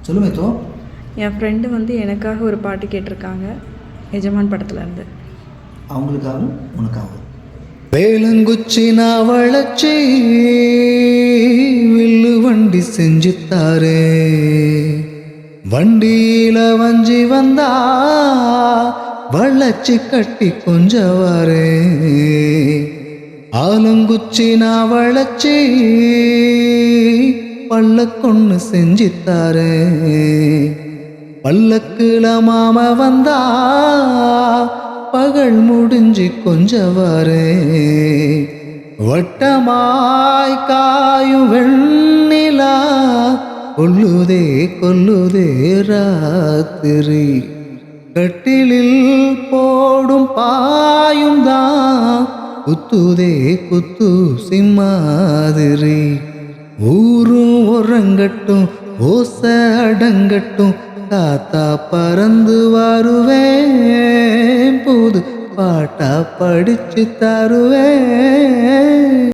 சொல்லுமே தோ. என் ஃப்ரெண்டு வந்து எனக்காக ஒரு பாட்டு கேட்டிருக்காங்க, எஜமான் படத்துலேருந்து. அவங்களுக்காகவும் உனக்காகவும். வேலங்குச்சி நான் வளச்சி வில்லு வண்டி செஞ்சுத்தாரு, வண்டியில வஞ்சி வந்தா வளச்சி கட்டி கொஞ்சவாரு. ஆலங்குச்சி நான் வளச்சி பல்லக்கொன்னு செஞ்சித்தாரு, பல்லக்குல மாம வந்தா பகல் முடிஞ்சு கொஞ்சவாரு. வட்டமாய் காயும் வெண்ணிலா கொல்லுதே கொல்லுதே ராத்திரி, கட்டிலில் போடும் பாயும் தான் குத்துதே குத்து சிம்மாதிரி. ஊரும் உறங்கட்டும் ஓச அடங்கட்டும், காத்தா பறந்து வருவேன், புது பாட்டா படிச்சு தருவேன்.